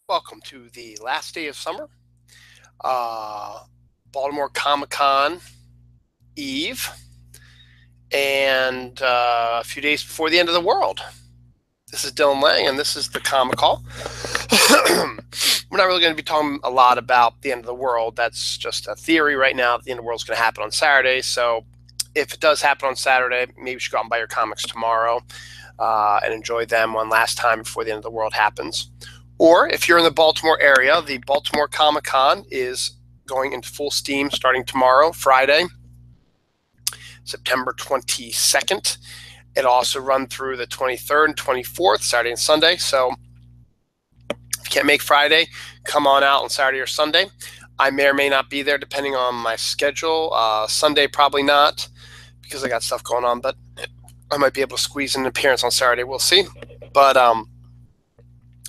Welcome to the last day of summer, Baltimore Comic Con Eve, and a few days before the end of the world. This is Dylan Lang, and this is the Comic Call. We're not really going to be talking a lot about the end of the world. That's just a theory right now. The end of the world is going to happen on Saturday, so if it does happen on Saturday, maybe you should go out and buy your comics tomorrow and enjoy them one last time before the end of the world happens. Or if you're in the Baltimore area, the Baltimore Comic Con is going into full steam starting tomorrow, Friday, September 22nd. It'll also run through the 23rd and 24th, Saturday and Sunday. So if you can't make Friday, come on out on Saturday or Sunday. I may or may not be there depending on my schedule. Sunday, probably not because I got stuff going on, but I might be able to squeeze in an appearance on Saturday. We'll see. But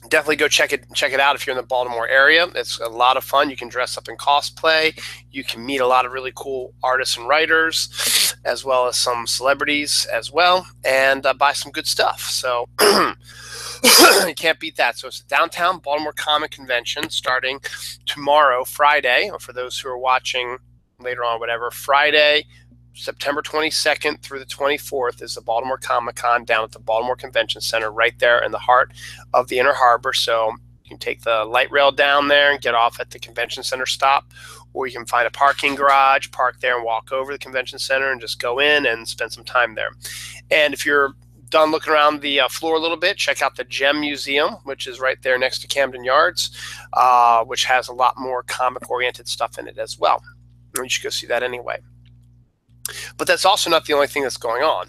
definitely go check it out if you're in the Baltimore area. It's a lot of fun. You can dress up in cosplay. You can meet a lot of really cool artists and writers, as well as some celebrities as well, and buy some good stuff. So you can't beat that. So it's the Downtown Baltimore Comic Convention starting tomorrow, Friday, or for those who are watching later on, whatever, Friday, September 22nd through the 24th is the Baltimore Comic Con down at the Baltimore Convention Center right there in the heart of the Inner Harbor. So you can take the light rail down there and get off at the Convention Center stop, or you can find a parking garage, park there and walk over to the Convention Center and just go in and spend some time there. And if you're done looking around the floor a little bit, check out the Gem Museum, which is right there next to Camden Yards, which has a lot more comic-oriented stuff in it as well. And you should go see that anyway. But that's also not the only thing that's going on.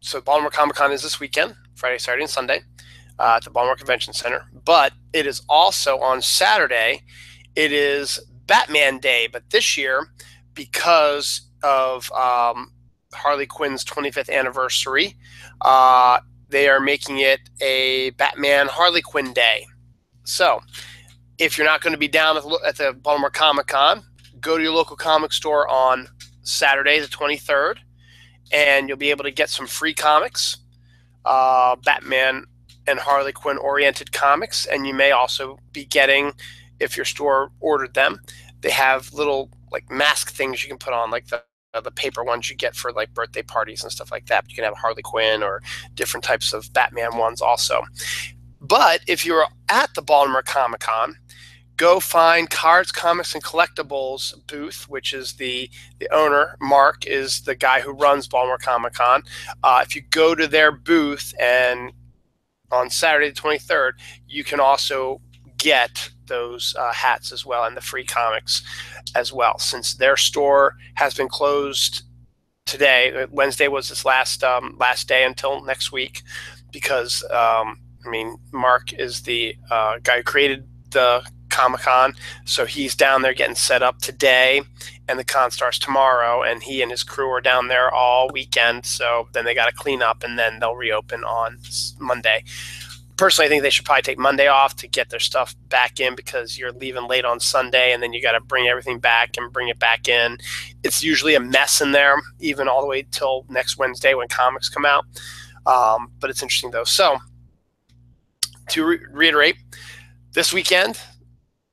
So Baltimore Comic Con is this weekend, Friday, Saturday, and Sunday at the Baltimore Convention Center. But it is also on Saturday. It is Batman Day. But this year, because of Harley Quinn's 25th anniversary, they are making it a Batman Harley Quinn Day. So if you're not going to be down at the Baltimore Comic Con, go to your local comic store on Saturday the 23rd, and you'll be able to get some free comics, Batman and Harley Quinn oriented comics. And you may also be getting, if your store ordered them, they have little like mask things you can put on, like the paper ones you get for like birthday parties and stuff like that. But you can have Harley Quinn or different types of Batman ones also. But if you're at the Baltimore Comic Con, go find Cards, Comics, and Collectibles booth, which is the owner. Mark is the guy who runs Baltimore Comic Con. If you go to their booth and on Saturday the 23rd, you can also get those hats as well and the free comics as well. Since their store has been closed today, Wednesday was this last day until next week, because I mean, Mark is the guy who created the Comic-Con, so he's down there getting set up today, and the con starts tomorrow, and he and his crew are down there all weekend. So then they got to clean up, and then they'll reopen on Monday. Personally, I think they should probably take Monday off to get their stuff back in, because you're leaving late on Sunday, and then you got to bring everything back and bring it back in. It's usually a mess in there, even all the way till next Wednesday when comics come out. But it's interesting though. So to reiterate, this weekend,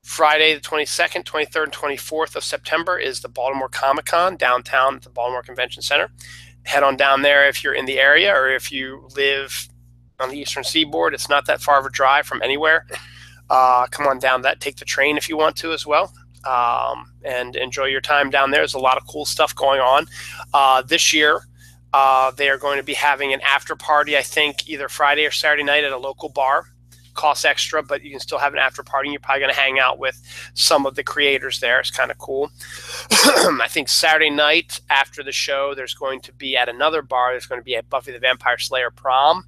Friday the 22nd, 23rd, and 24th of September is the Baltimore Comic Con downtown at the Baltimore Convention Center. Head on down there if you're in the area, or if you live on the Eastern Seaboard. It's not that far of a drive from anywhere. Come on down that. Take the train if you want to as well, and enjoy your time down there. There's a lot of cool stuff going on. This year, they are going to be having an after party, I think, either Friday or Saturday night at a local bar. Costs extra, but you can still have an after party. You're probably going to hang out with some of the creators there. It's kind of cool. I think Saturday night after the show, there's going to be at another bar, there's going to be a Buffy the Vampire Slayer prom.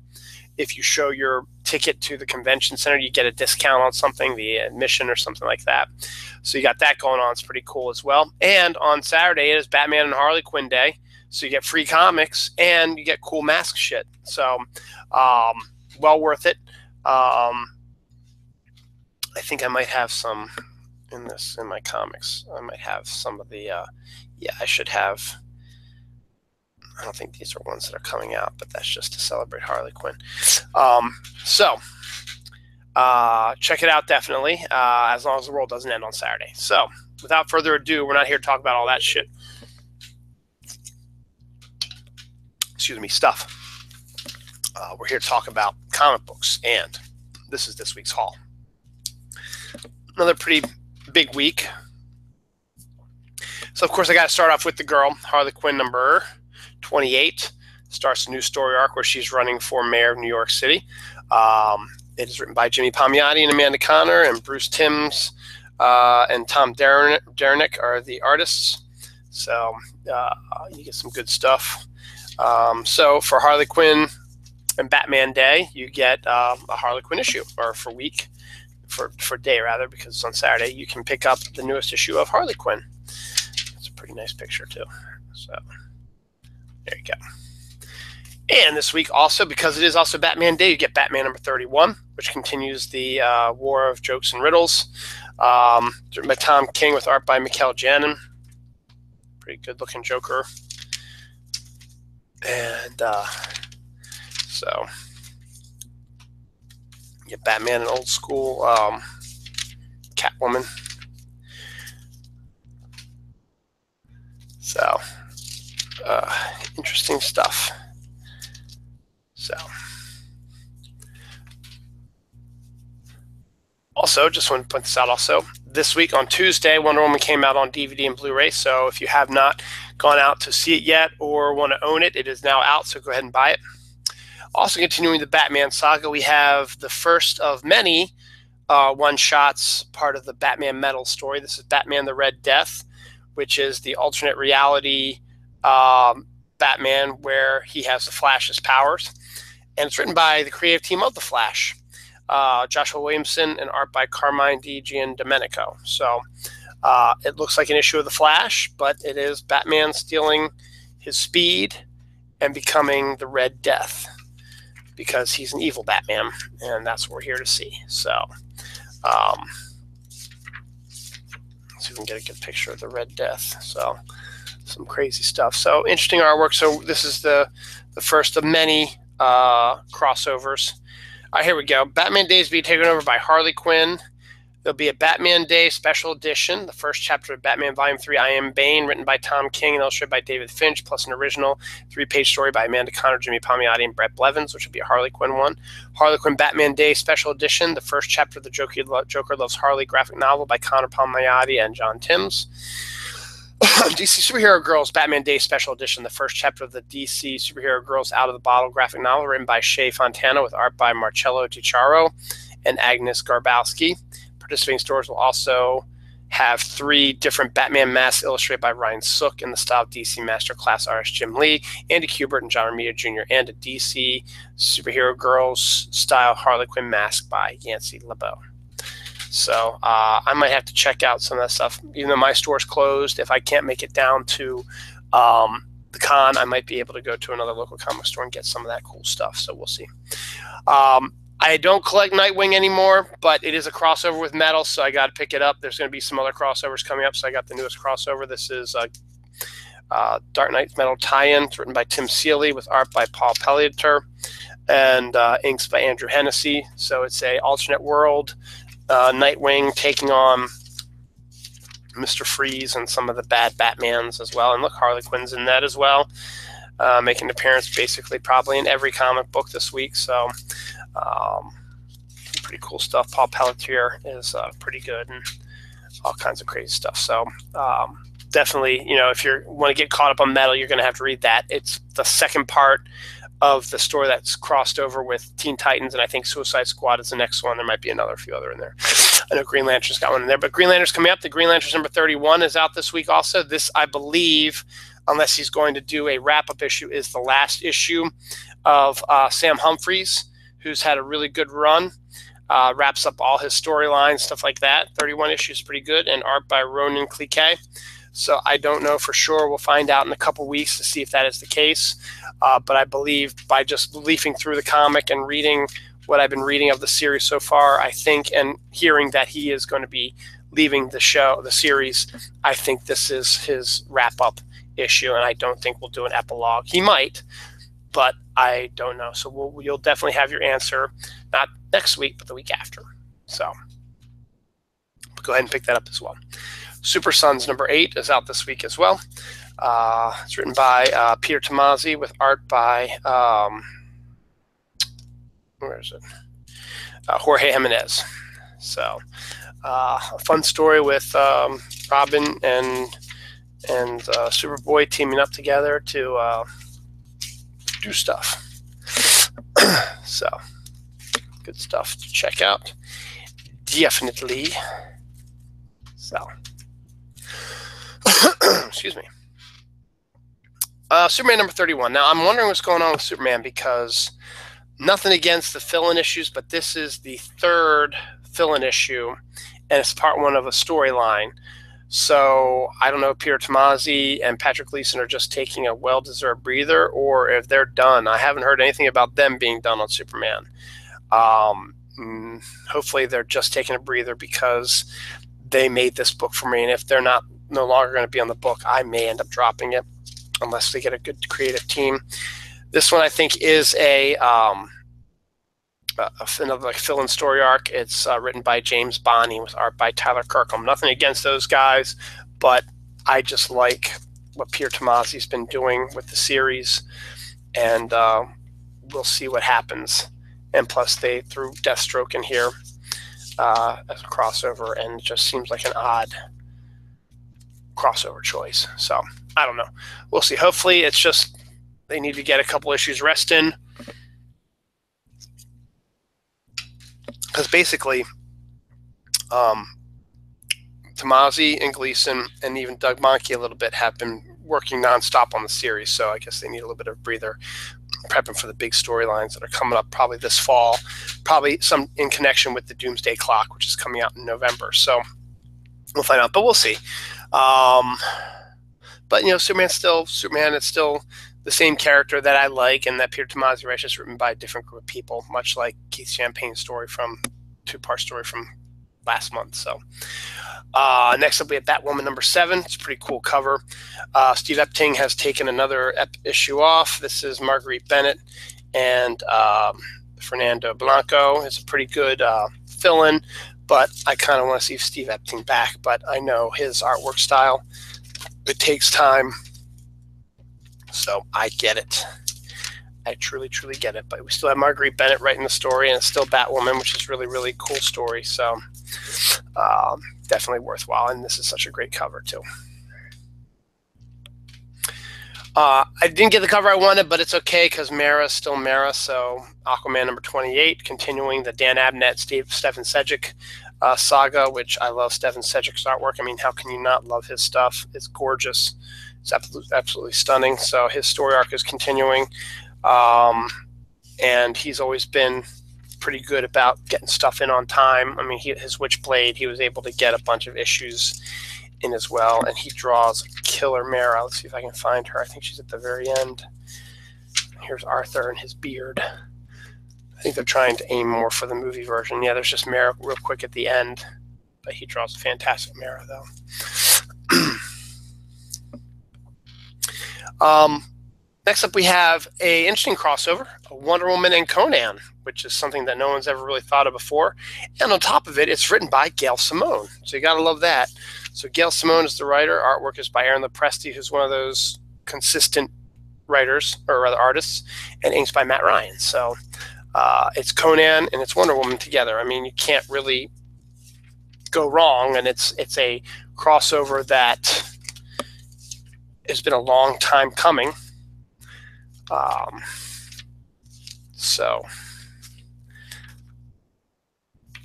If you show your ticket to the convention center, you get a discount on something, the admission or something like that. So you got that going on. It's pretty cool as well. And on Saturday, it is Batman and Harley Quinn Day. So you get free comics and you get cool mask shit. So well worth it. I think I might have some in my comics. I might have some of the, yeah, I should have. I don't think these are ones that are coming out, but that's just to celebrate Harley Quinn. So check it out definitely, as long as the world doesn't end on Saturday. So without further ado, we're not here to talk about all that shit. Excuse me, stuff. We're here to talk about comic books, and this is this week's haul. Another pretty big week. So, of course, I got to start off with the girl, Harley Quinn number 28. Starts a new story arc where she's running for mayor of New York City. It is written by Jimmy Palmiotti and Amanda Conner, and Bruce Timms and Tom Derenick are the artists. So you get some good stuff. So for Harley Quinn and Batman Day, you get a Harley Quinn issue, or for week, for day rather, because it's on Saturday. You can pick up the newest issue of Harley Quinn. It's a pretty nice picture too. So there you go. And this week also, because it is also Batman Day, you get Batman number 31, which continues the war of jokes and riddles. Written by Tom King with art by Mikel Janin. Pretty good looking Joker. And so you get Batman and old school Catwoman. So interesting stuff. So also, just want to point this out also, this week on Tuesday, Wonder Woman came out on DVD and Blu-ray. So if you have not gone out to see it yet or want to own it, it is now out. So go ahead and buy it. Also continuing the Batman saga, we have the first of many one-shots, part of the Batman Metal story. This is Batman the Red Death, which is the alternate reality Batman where he has the Flash's powers. And it's written by the creative team of The Flash, Joshua Williamson, and art by Carmine Di Giandomenico. So it looks like an issue of The Flash, but it is Batman stealing his speed and becoming the Red Death, because he's an evil Batman, and that's what we're here to see. So let's see if we can get a good picture of the Red Death. So some crazy stuff. So interesting artwork. So this is the first of many crossovers. All right, here we go. Batman Day is being taken over by Harley Quinn. There'll be a Batman Day special edition, the first chapter of Batman Volume 3, I Am Bane, written by Tom King and illustrated by David Finch, plus an original 3-page story by Amanda Conner, Jimmy Palmiotti, and Brett Blevins, which will be a Harley Quinn one. Harley Quinn Batman Day special edition, the first chapter of the Joker Loves Harley graphic novel by Conner Palmiotti and John Timms. DC Superhero Girls Batman Day Special Edition, the first chapter of the DC Superhero Girls Out of the Bottle graphic novel, written by Shea Fontana with art by Marcello Ticciaro and Agnes Garbowski. Participating stores will also have 3 different Batman masks illustrated by Ryan Sook in the style of DC Masterclass artist Jim Lee, Andy Kubert, and John Romita Jr., and a DC Superhero Girls style Harley Quinn mask by Yancey LeBeau. So I might have to check out some of that stuff. Even though my store's closed, if I can't make it down to the con, I might be able to go to another local comic store and get some of that cool stuff. So we'll see. I don't collect Nightwing anymore, but it is a crossover with Metal, so I got to pick it up. There's going to be some other crossovers coming up, so I got the newest crossover. This is Dark Knight Metal tie-in. It's written by Tim Seeley with art by Paul Pelletier and inks by Andrew Hennessy. So it's a alternate world. Nightwing taking on Mr. Freeze and some of the bad Batmans as well. And look, Harley Quinn's in that as well, making an appearance basically probably in every comic book this week. So pretty cool stuff. Paul Pelletier is pretty good, and all kinds of crazy stuff. So definitely, you know, if you want to get caught up on Metal, you're going to have to read that. It's the second part of the story that's crossed over with Teen Titans, and I think Suicide Squad is the next one. There might be a few other in there. I know Green Lantern's got one in there, but Green Lantern's coming up. The Green Lantern's number 31 is out this week also. This, I believe, unless he's going to do a wrap-up issue, is the last issue of Sam Humphries, who's had a really good run. Wraps up all his storylines, stuff like that. 31 issues, pretty good, and art by Ronan Cliquet. So I don't know for sure. We'll find out in a couple weeks to see if that is the case. But I believe by just leafing through the comic and reading what I've been reading of the series so far, I think, and hearing that he is going to be leaving the series, I think this is his wrap-up issue, and I don't think we'll do an epilogue. He might, but I don't know. So you'll definitely have your answer, not next week, but the week after. So go ahead and pick that up as well. Super Sons number 8 is out this week as well. It's written by Peter Tomasi with art by, where is it? Jorge Jimenez. So a fun story with Robin and Superboy teaming up together to do stuff. So good stuff to check out. Definitely. So excuse me. Superman number 31. Now I'm wondering what's going on with Superman, because nothing against the fill-in issues, but this is the 3rd fill-in issue, and it's part 1 of a storyline. So I don't know if Peter Tomasi and Patrick Gleason are just taking a well-deserved breather, or if they're done. I haven't heard anything about them being done on Superman. Hopefully they're just taking a breather because they made this book for me, and if they're no longer going to be on the book, I may end up dropping it unless they get a good creative team. This one I think is another like fill-in story arc. It's written by James Bonney with art by Tyler Kirkham. Nothing against those guys, but I just like what Peter Tomasi's been doing with the series, and we'll see what happens. And plus, they threw Deathstroke in here as a crossover, and it just seems like an odd crossover choice. So I don't know. We'll see. Hopefully, it's just they need to get a couple issues rest in. Because basically, Tomasi and Gleason and even Doug Mahnke a little bit have been working nonstop on the series. So I guess they need a little bit of a breather, prepping for the big storylines that are coming up probably this fall, probably some in connection with the Doomsday Clock, which is coming out in November. So we'll find out, but we'll see. But you know, Superman. It's still the same character that I like, and that Peter Tomasi writes, just written by a different group of people, much like Keith Champagne's story from 2-part story from last month. So next up we have Batwoman number 7. It's a pretty cool cover. Steve Epting has taken another issue off. This is Marguerite Bennett and Fernando Blanco. It's a pretty good fill-in, but I kind of want to see Steve Epting back, but I know his artwork style, it takes time. So I get it. I truly, truly get it. But we still have Marguerite Bennett writing the story, and it's still Batwoman, which is really, really cool story. So definitely worthwhile. And this is such a great cover, too. I didn't get the cover I wanted, but it's okay because Mara's still Mara. So Aquaman number 28, continuing the Dan Abnett, Stefan Sejic saga, which I love Stefan Sejic's artwork. I mean, how can you not love his stuff? It's gorgeous. It's absolutely stunning. So his story arc is continuing, and he's always been pretty good about getting stuff in on time. I mean, his Witchblade, he was able to get a bunch of issues in as well, and he draws killer Mara. Let's see if I can find her. I think she's at the very end. Here's Arthur and his beard. I think they're trying to aim more for the movie version. Yeah, there's just Mara real quick at the end, but he draws a fantastic Mara, though. Next up, we have an interesting crossover, Wonder Woman and Conan, which is something that no one's ever really thought of before. And on top of it, it's written by Gail Simone. So you got to love that. So Gail Simone is the writer. Artwork is by Aaron Lopresti, who's one of those consistent writers, or rather artists, and inks by Matt Ryan. So it's Conan and it's Wonder Woman together. I mean, you can't really go wrong. And it's a crossover that has been a long time coming. So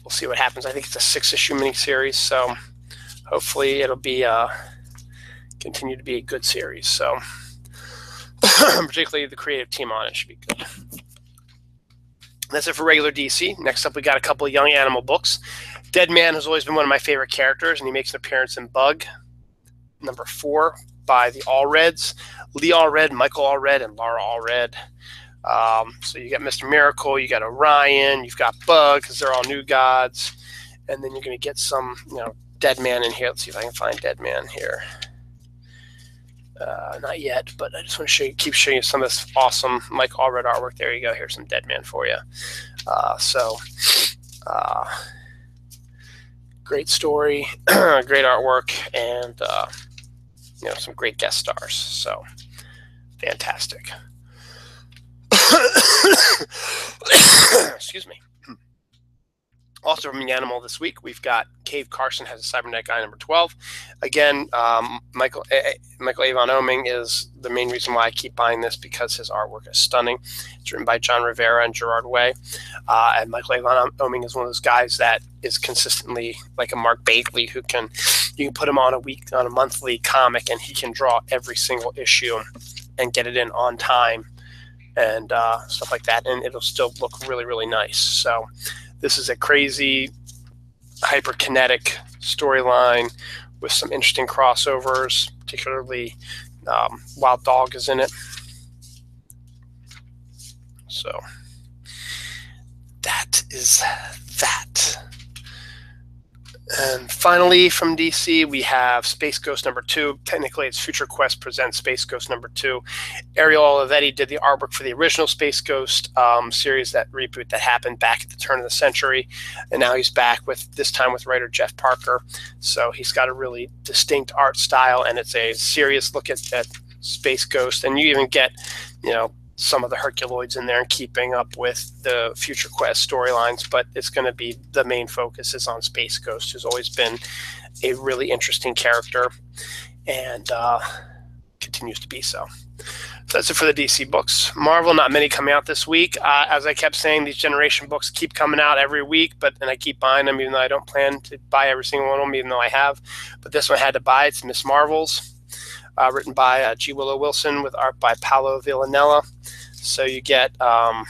we'll see what happens. I think it's a 6-issue miniseries, so hopefully it'll be continue to be a good series. So particularly the creative team on it should be good. That's it for regular DC. Next up, we got a couple of Young Animal books. Dead Man has always been one of my favorite characters, and he makes an appearance in Bug number 4 by the Allreds, Lee Allred, Michael Allred, and Laura Allred. So you got Mr. Miracle, you got Orion, you've got Bug, because they're all new gods, and then you're going to get some, Dead Man in here. Let's see if I can find Dead Man here. Not yet, but I just want to keep showing you some of this awesome Mike Allred artwork. There you go. Here's some Dead Man for you. Great story, great artwork, and some great guest stars. So fantastic. Excuse me. Also from Animal this week, we've got Cave Carson has a Cybernetic Eye number 12. Again, Michael Avon Oeming is the main reason why I keep buying this, because his artwork is stunning. It's written by John Rivera and Gerard Way. And Michael Avon Oeming is one of those guys that is consistently like a Mark Bagley, you can put him on a monthly comic and he can draw every single issue and get it in on time and stuff like that, and it'll still look really, really nice. So this is a crazy, hyperkinetic storyline with some interesting crossovers, particularly Wild Dog is in it. So that is that. And finally, from DC, we have Space Ghost number 2. Technically, it's Future Quest presents Space Ghost number 2. Ariel Olivetti did the artwork for the original Space Ghost series, that reboot that happened back at the turn of the century. And now he's back this time with writer Jeff Parker. So he's got a really distinct art style, and it's a serious look at Space Ghost. And you even get, some of the Herculoids in there and keeping up with the Future Quest storylines, but it's going to be the main focus is on Space Ghost, who's always been a really interesting character and continues to be so. So that's it for the DC books. Marvel, not many coming out this week. As I kept saying, these Generation books keep coming out every week, and I keep buying them, even though I don't plan to buy every single one of them, even though I have. But this one I had to buy. It's Miss Marvels, written by G. Willow Wilson with art by Paolo Villanella. So you get the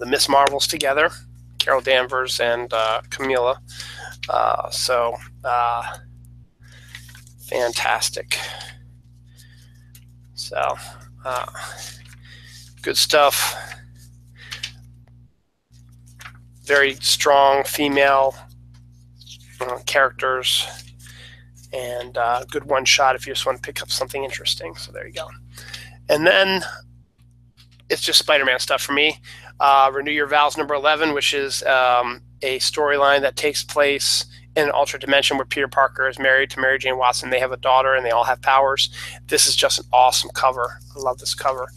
Miss Marvels together, Carol Danvers and Camilla. Fantastic. So good stuff. Very strong female characters, and good one shot if you just want to pick up something interesting. So there you go. And then it's just Spider-Man stuff for me. Renew Your Vows number 11, which is a storyline that takes place in an alternate dimension where Peter Parker is married to Mary Jane Watson. They have a daughter and they all have powers. This is just an awesome cover. I love this cover.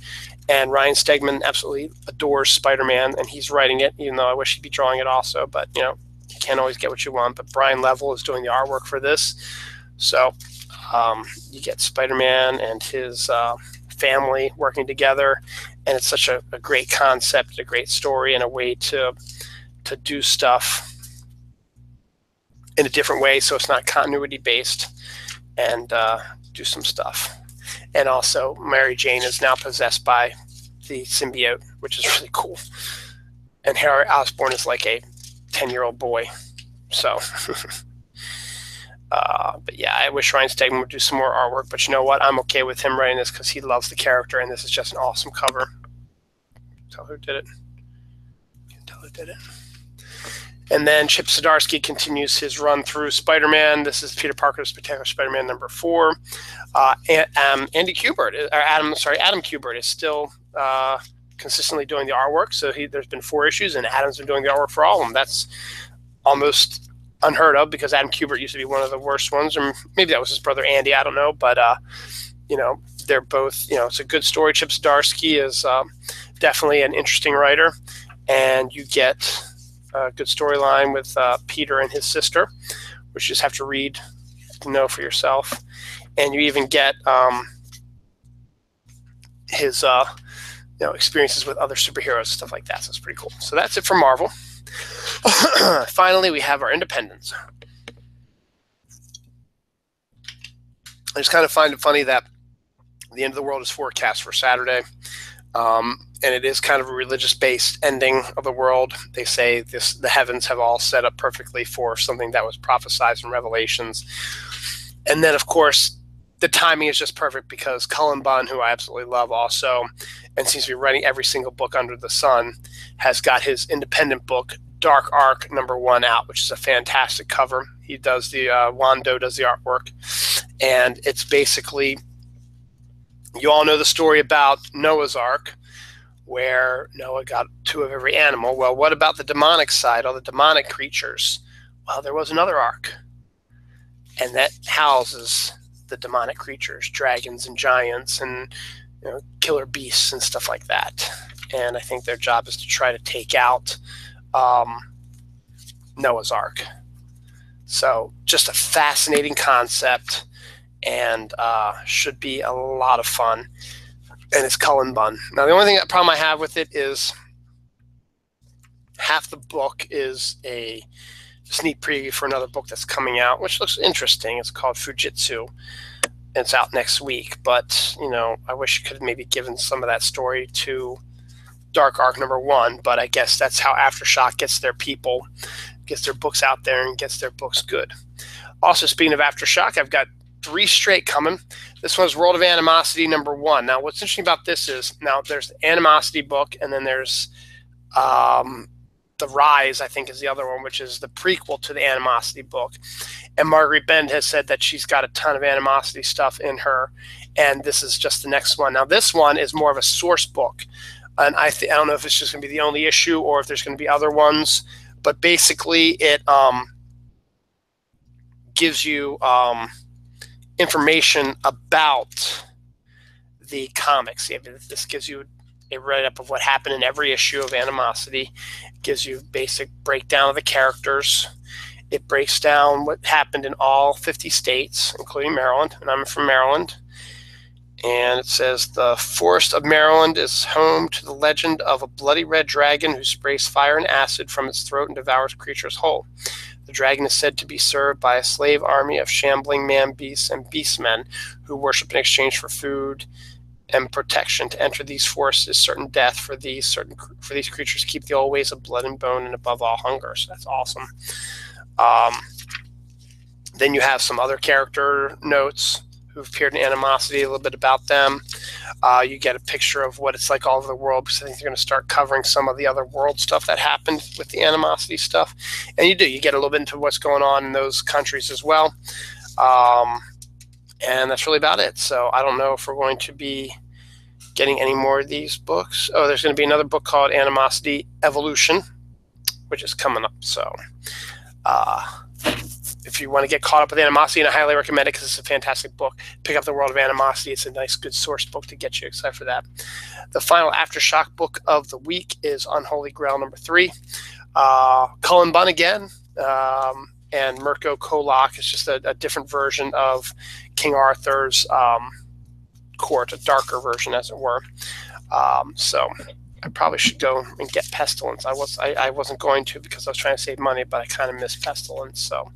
And Ryan Stegman absolutely adores Spider-Man, and he's writing it, even though I wish he'd be drawing it also. But, you can't always get what you want. But Brian Level is doing the artwork for this. So you get Spider-Man and his family working together, and it's such a great concept, a great story, and a way to do stuff in a different way, so it's not continuity based, and do some stuff. And also, Mary Jane is now possessed by the symbiote, which is really cool. And Harry Osborn is like a 10-year-old boy. So but yeah, I wish Ryan Stegman would do some more artwork, but you know what? I'm okay with him writing this because he loves the character, and this is just an awesome cover. Tell who did it. Can't tell who did it. And then Chip Zdarsky continues his run through Spider-Man. This is Peter Parker's Spectacular Spider-Man number 4. Adam Kubert is still consistently doing the artwork. So there's been 4 issues, and Adam's been doing the artwork for all of them. That's almost unheard of, because Adam Kubert used to be one of the worst ones, or maybe that was his brother Andy, I don't know, but they're both, it's a good story. Chip Zdarsky is definitely an interesting writer, and you get a good storyline with Peter and his sister, which you just have to read to know for yourself. And you even get his experiences with other superheroes, stuff like that. So it's pretty cool. So that's it for Marvel. Finally, we have our independents. I just kind of find it funny that the end of the world is forecast for Saturday, and it is kind of a religious-based ending of the world. They say the heavens have all set up perfectly for something that was prophesied in Revelations. And then, of course, the timing is just perfect because Cullen Bunn, who I absolutely love also, and seems to be writing every single book under the sun, has got his independent book, Dark Ark #1 out, which is a fantastic cover. He does Wando does the artwork, And it's basically, you all know the story about Noah's Ark, where Noah got 2 of every animal. Well, what about the demonic side, all the demonic creatures? Well, there was another ark, and that houses the demonic creatures, dragons and giants and killer beasts and stuff like that. And I think their job is to try to take out Noah's Ark. So just a fascinating concept, and should be a lot of fun. And it's Cullen Bunn. Now, the only problem I have with it is half the book is a sneak preview for another book that's coming out, which looks interesting. It's called Fujitsu. It's out next week, but I wish you could have maybe given some of that story to Dark Ark #1. But I guess that's how Aftershock gets their people, gets their books out there, and gets their books good. Also, speaking of Aftershock, I've got 3 straight coming. This one's World of Animosity #1. Now, what's interesting about this is, now there's the Animosity book, and then there's The Rise, I think, is the other one, which is the prequel to the Animosity book. And Marguerite Bend has said that she's got a ton of Animosity stuff in her, and this is just the next one. Now, this one is more of a source book, and I don't know if it's just going to be the only issue or if there's going to be other ones, but basically it gives you information about the comics. This gives you a write-up of what happened in every issue of Animosity. It gives you basic breakdown of the characters. It breaks down what happened in all 50 states, including Maryland, and I'm from Maryland. And it says, the forest of Maryland is home to the legend of a bloody red dragon who sprays fire and acid from its throat and devours creatures whole. The dragon is said to be served by a slave army of shambling man-beasts and beastmen who worship in exchange for food and protection. To enter these forests is certain death for these creatures. Keep the old ways of blood and bone, and above all, hunger. So that's awesome. Then you have some other character notes who've appeared in Animosity, a little bit about them. You get a picture of what it's like all over the world, because I think they're going to start covering some of the other world stuff that happened with the Animosity stuff. And you get a little bit into what's going on in those countries as well. And that's really about it. So I don't know if we're going to be getting any more of these books. Oh, there's going to be another book called Animosity Evolution, which is coming up. So if you want to get caught up with Animosity, and I highly recommend it because it's a fantastic book, pick up The World of Animosity. It's a nice, good source book to get you excited for that. The final Aftershock book of the week is Unholy Grail #3. Cullen Bunn again. And Mirko Kolak is just a different version of King Arthur's court, a darker version, as it were. So I probably should go and get Pestilence. I wasn't going to because I was trying to save money, but I kind of missed Pestilence. So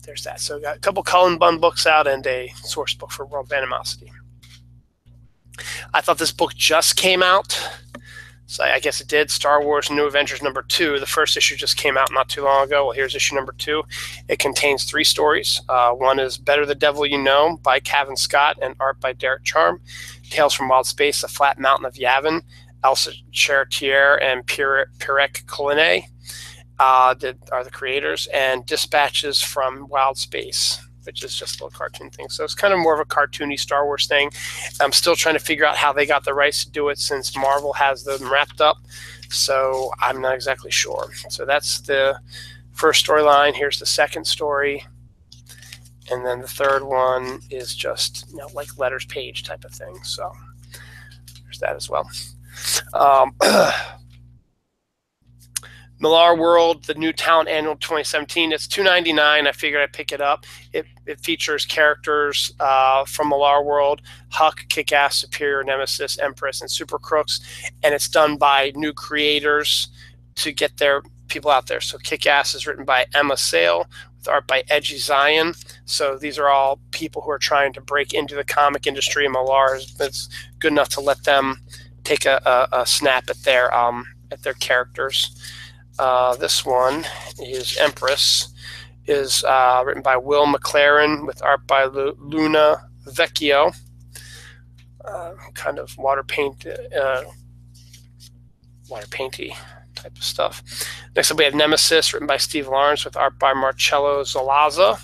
there's that. So we got a couple Cullen Bunn books out and a source book for World of Animosity. I thought this book just came out. So I guess it did. Star Wars New Avengers #2. The first issue just came out not too long ago. Well, here's issue #2. It contains 3 stories. One is Better the Devil You Know by Cavan Scott and art by Derek Charm. Tales from Wild Space, The Flat Mountain of Yavin. Elsa Chartier and Pirek Colline are the creators. And Dispatches from Wild Space, which is just a little cartoon thing. So it's kind of more of a cartoony Star Wars thing. I'm still trying to figure out how they got the rights to do it since Marvel has them wrapped up. So I'm not exactly sure. So that's the first storyline. Here's the second story. And then the third one is just, like letters page type of thing. So there's that as well. Millar World, the Newtown Annual 2017. It's $2.99. I figured I'd pick it up. It features characters from Millar World: Huck, Kick-Ass, Superior, Nemesis, Empress, and Super Crooks. And it's done by new creators to get their people out there. So Kick-Ass is written by Emma Sale with art by Edgy Zion. So these are all people who are trying to break into the comic industry. Millar is good enough to let them take a snap at their characters. This one is Empress, is written by Will McLaren with art by Luna Vecchio. Kind of water painty type of stuff. Next up we have Nemesis, written by Steve Lawrence with art by Marcello Zalaza.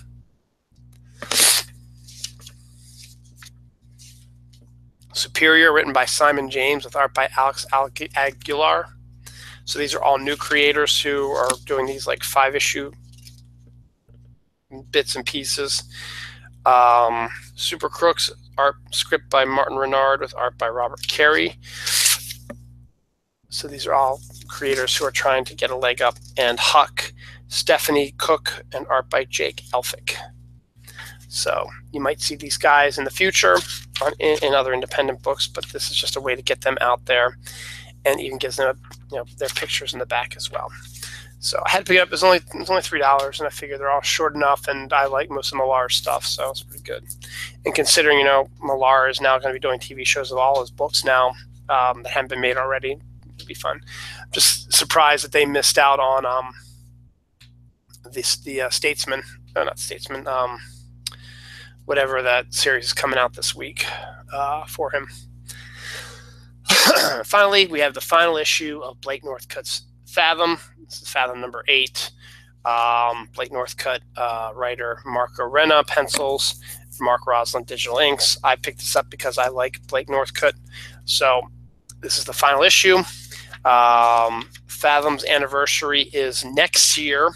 Superior, written by Simon James with art by Alex Aguilar. So these are all new creators who are doing these like 5-issue bits and pieces. Super Crooks, art script by Martin Renard with art by Robert Carey. So these are all creators who are trying to get a leg up. And Huck, Stephanie Cook, and art by Jake Elphick. So you might see these guys in the future in other independent books, but this is just a way to get them out there, and even gives them their pictures in the back as well. So I had to pick it up. It was only $3, and I figured they're all short enough, and I like most of Millar's stuff, so it's pretty good. And considering Millar is now going to be doing TV shows of all his books now that haven't been made already, it'd be fun. I'm just surprised that they missed out on the Statesman, not Statesman. Whatever that series is coming out this week for him. Finally, we have the final issue of Blake Northcutt's Fathom. This is Fathom number 8. Blake Northcutt, writer Marco Renna, pencils, Mark Roslin, digital inks. I picked this up because I like Blake Northcutt. So this is the final issue. Fathom's anniversary is next year.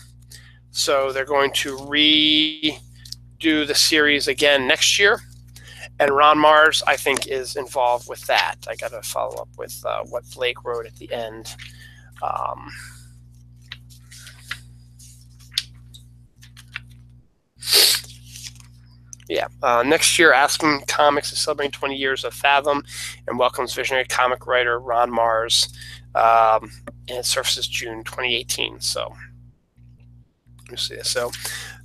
So they're going to redo the series again next year, and Ron Mars, I think, is involved with that. I got to follow up with what Blake wrote at the end. Next year, Aspen Comics is celebrating 20 years of Fathom and welcomes visionary comic writer Ron Mars, and it surfaces June 2018. So let me see this. So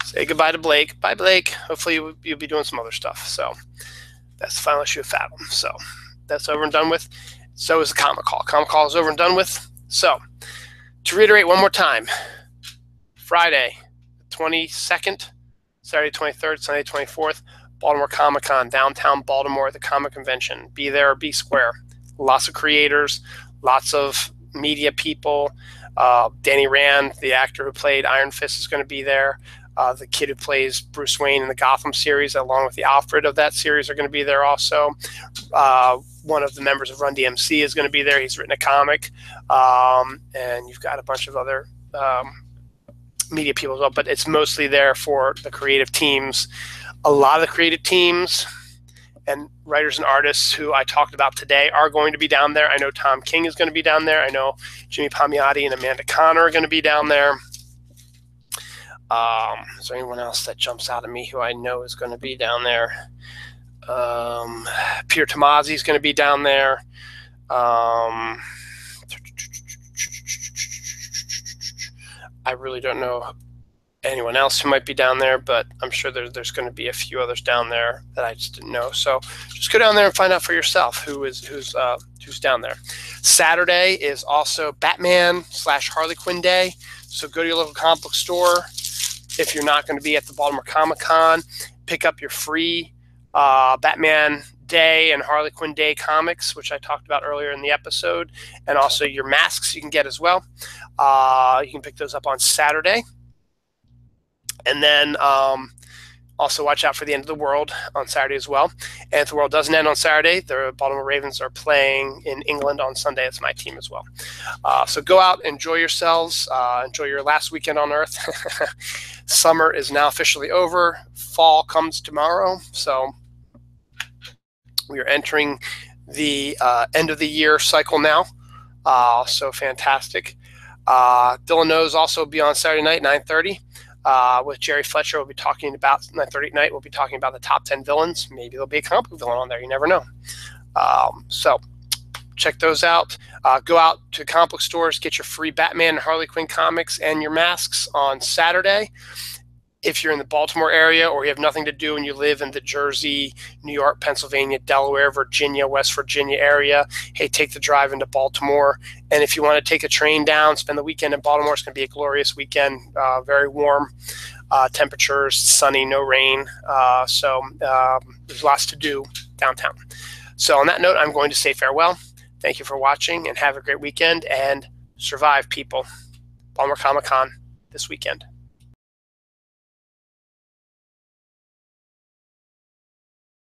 say goodbye to Blake. Bye, Blake. Hopefully you'll be doing some other stuff. So that's the final issue of Fathom. So that's over and done with. So is the Comic Call. Comic Call is over and done with. So to reiterate one more time, Friday, 22nd, Saturday, 23rd, Sunday, 24th, Baltimore Comic Con, downtown Baltimore at the Comic Convention. Be there or be square. Lots of creators, lots of media people. Danny Rand, the actor who played Iron Fist, is going to be there. The kid who plays Bruce Wayne in the Gotham series, along with the Alfred of that series, are going to be there also. One of the members of Run DMC is going to be there. He's written a comic. And you've got a bunch of other media people as well, but it's mostly there for the creative teams. A lot of the creative teams and writers and artists who I talked about today are going to be down there. I know Tom King is going to be down there. I know Jimmy Palmiotti and Amanda Connor are going to be down there. Is there anyone else that jumps out at me who I know is going to be down there? Peter Tomasi is going to be down there. I really don't know anyone else who might be down there, but I'm sure there's going to be a few others down there that I just didn't know. So just go down there and find out for yourself who's down there. Saturday is also Batman/Harley Quinn Day. So go to your local comic book store. If you're not going to be at the Baltimore Comic Con, pick up your free Batman Day and Harley Quinn Day comics, which I talked about earlier in the episode, and also your masks you can get as well. You can pick those up on Saturday. And then also watch out for the End of the World on Saturday as well. And if the world doesn't end on Saturday, the Baltimore Ravens are playing in England on Sunday. It's my team as well. So go out, enjoy yourselves, enjoy your last weekend on Earth. Summer is now officially over. Fall comes tomorrow. So we are entering the end of the year cycle now. So fantastic. Dylan Knows also will be on Saturday night, 9:30. With Jerry Fletcher, we'll be talking about 9:30 at night. We'll be talking about the top 10 villains. Maybe there'll be a comic book villain on there. You never know. So check those out. Go out to comic book stores, get your free Batman and Harley Quinn comics and your masks on Saturday. If you're in the Baltimore area or you have nothing to do and you live in the Jersey, New York, Pennsylvania, Delaware, Virginia, West Virginia area, hey, take the drive into Baltimore. And if you want to take a train down, spend the weekend in Baltimore, it's going to be a glorious weekend, very warm temperatures, sunny, no rain. So there's lots to do downtown. So on that note, I'm going to say farewell. Thank you for watching and have a great weekend and survive, people. Baltimore Comic Con this weekend.